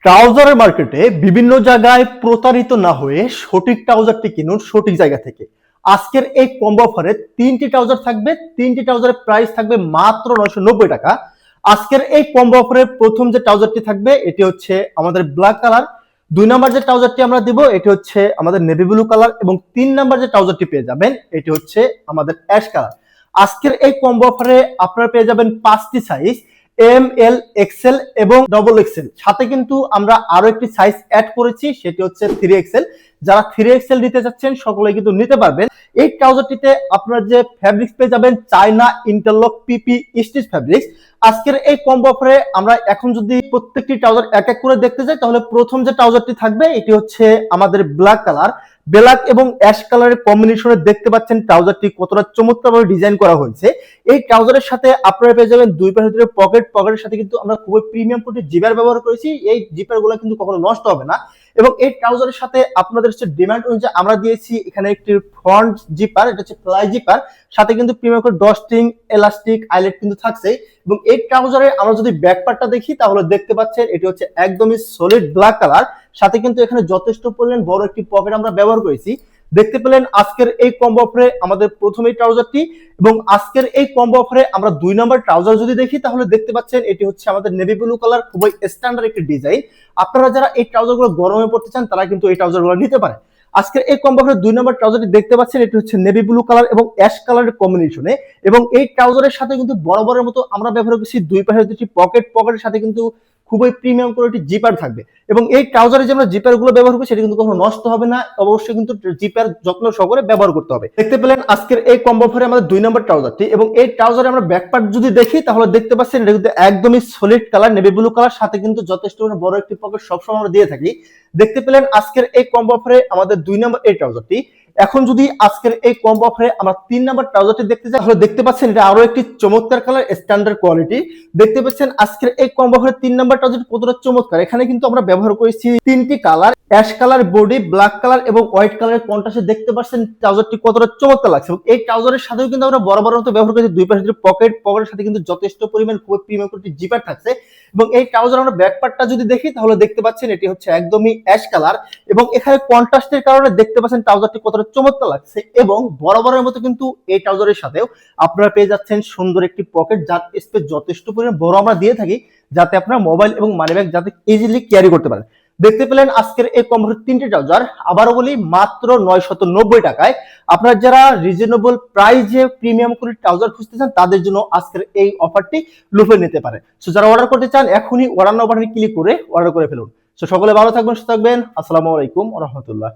ট্রাউজারের মার্কেটে বিভিন্ন জায়গায় প্রতারিত না হয়ে সঠিক ট্রাউজারটি কিনুন সঠিক জায়গা থেকে। আজকের এই কম্বো অফারে তিনটি ট্রাউজার থাকবে, তিনটি ট্রাউজারের প্রাইস থাকবে মাত্র 990 টাকা। আজকের এই কম্বো অফারে প্রথম যে ট্রাউজারটি থাকবে এটি হচ্ছে আমাদের ব্ল্যাক কালার, 2 নম্বর যে ট্রাউজারটি আমরা দিব এটি হচ্ছে আমাদের নেভি ব্লু কালার এবং 3 নম্বর যে ট্রাউজারটি পেয়ে যাবেন এটি হচ্ছে আমাদের অ্যাশ কালার। আজকের এই কম্বো অফারে আপনারা পেয়ে যাবেন 5টি সাইজ, এম, এল, এক্সেল এবং ডবল এক্সেল। সাথে কিন্তু আমরা আরো একটি সাইজ অ্যাড করেছি, সেটি হচ্ছে 3XL। যারা 3XL নিতে চাচ্ছেন সকলে কিন্তু নিতে পারবেন। এই ট্রাউজারটিতে আপনারা যে ফ্যাব্রিক্স পেয়ে যাবেন চায়না ইন্টারলক পিপি স্টিচ ফ্যাব্রিক্স। আজকের এই কম্বো অফারে আমরা এখন যদি প্রত্যেকটি ট্রাউজার এক এক করে দেখতে যাই তাহলে প্রথম যে ট্রাউজারটি থাকবে এটি হচ্ছে আমাদের ব্ল্যাক কালার। ব্ল্যাক এবং অ্যাশ কালারের কম্বিনেশনে দেখতে পাচ্ছেন ট্রাউজারটি কতটা চমৎকারভাবে ডিজাইন করা হয়েছে। এই ট্রাউজারের সাথে আপনারা পেয়ে যাবেন দুই পাশের পকেটের সাথে কিন্তু আমরা খুবই প্রিমিয়াম কোয়ালিটির জিপার ব্যবহার করেছি। এই জিপারগুলো কিন্তু কখনো নষ্ট হবে না এবং এই ট্রাউজারের সাথে আপনাদের হচ্ছে ডিমান্ড অনুযায়ী আমরা দিয়েছি এখানে একটি ফ্রন্ট জিপার, এটা হচ্ছে ফ্লাই জিপার, সাথে কিন্তু প্রিমিয়াম করে ডস্টিং এলাস্টিক আইলেট কিন্তু থাকছে। এবং এই ট্রাউজারে আমরা যদি ব্যাক পার্টটা দেখি তাহলে দেখতে পাচ্ছেন এটি হচ্ছে একদমই সলিড ব্ল্যাক কালার, সাথে কিন্তু এখানে যথেষ্ট পরিমাণ বড় একটি পকেট আমরা ব্যবহার করেছি। দেখতে পেলেন আজকের এই কম্বো অফারে আমাদের প্রথম এই ট্রাউজারটি এবং আজকের এই কম্বো অফারে আমরা 2 নম্বর ট্রাউজার যদি দেখি তাহলে দেখতে পাচ্ছেন এটি হচ্ছে আমাদের নেভি ব্লু কালার, খুবই স্ট্যান্ডার্ড একটি ডিজাইন। আপনারা যারা এই ট্রাউজারগুলো গরমে পড়তে চান তারা কিন্তু এই ট্রাউজারগুলো নিতে পারেন। আজকের এই কম্বো অফারে 2 নম্বর ট্রাউজারটি দেখতে পাচ্ছেন এটি হচ্ছে নেভি ব্লু কালার এবং অ্যাশ কালারের কম্বিনেশনে এবং এই ট্রাউজারের সাথে কিন্তু বরাবরের মতো আমরা ব্যবহার করছি দুই পাশে দুটি পকেটের সাথে কিন্তু খুবই প্রিমিয়াম কোয়ালিটির জিপার থাকবে এবং এই ট্রাউজারে যে আমরা জিপার গুলো ব্যবহার করছি সেটা কিন্তু কখনো নষ্ট হবে না। অবশ্যই কিন্তু জিপার যত্ন সহকারে ব্যবহার করতে হবে। দেখতে পেলেন আজকের এই কম্বো অফারে আমাদের 2 নম্বর ট্রাউজারটি এবং এই ট্রাউজারে আমরা ব্যাক পার্ট যদি দেখি তাহলে দেখতে পাচ্ছেন এটা কিন্তু একদমই solid colour navy blue colour, সাথে কিন্তু যথেষ্ট বড় একটি পকেট সবসময় আমরা দিয়ে থাকি। দেখতে পেলেন আজকের এই কম্বো অফারে আমাদের 2 নম্বর এই ট্রাউজারটি। এখন যদি আজকের এই কম্বো অফারে আমরা 3 নম্বর ট্রাউজারটি দেখতে যাই তাহলে দেখতে পাচ্ছেন এটা আরো একটি চমৎকার কালার, স্ট্যান্ডার্ড কোয়ালিটি। দেখতে পাচ্ছেন আজকের এই কম্বো অফারে 3 নম্বর ট্রাউজারটি কতটা চমৎকার। এখানে কিন্তু আমরা ব্যবহার করেছি 3টি colour, ash colour body, black colour এবং হোয়াইট কালারের কন্ট্রাস্টে। দেখতে পাচ্ছেন ট্রাউজারটি কতটা চমৎকার লাগছে এবং এই ট্রাউজারের সাথেও কিন্তু আমরা বরাবর মতো ব্যবহার করেছি দুই পাশে পকেটের সাথে কিন্তু যথেষ্ট পরিমাণ খুব প্রিমিয়াম কোয়ালিটির জিপার থাকছে এবং এই ট্রাউজার আমরা ব্যাক পার্টটা যদি দেখি তাহলে দেখতে পাচ্ছেন এটি হচ্ছে একদমই অ্যাশ কালার এবং এখানে কন্ট্রাস্টের কারণে দেখতে পাচ্ছেন ট্রাউজারটি কতটা চমৎকার লাগছে এবং বরাবরের মতো কিন্তু এই ট্রাউজারের সাথেও আপনারা পেয়ে যাচ্ছেন সুন্দর একটি পকেট, যার স্পেস যথেষ্ট পরিমাণ বড় আমরা দিয়ে থাকি যাতে আপনারা মোবাইল এবং মানিব্যাগ যাতে ইজিলি ক্যারি করতে পারেন। দেখতে পেলেন আজকের এই কম্বোর 3টি ট্রাউজার, আবারও বলি মাত্র 990 টাকায়। আপনারা যারা রিজনেবল প্রাইসে প্রিমিয়াম করে ট্রাউজার খুঁজতে চান তাদের জন্য আজকের এই অফারটি লুফে নিতে পারেন। সো যারা অর্ডার করতে চান এখনই অর্ডার নাও বাটনে ক্লিক করে অর্ডার করে ফেলুন। সো সকলে ভালো থাকবেন, সুস্থ থাকবেন। আসসালামু আলাইকুম ওয়া রাহমাতুল্লাহ।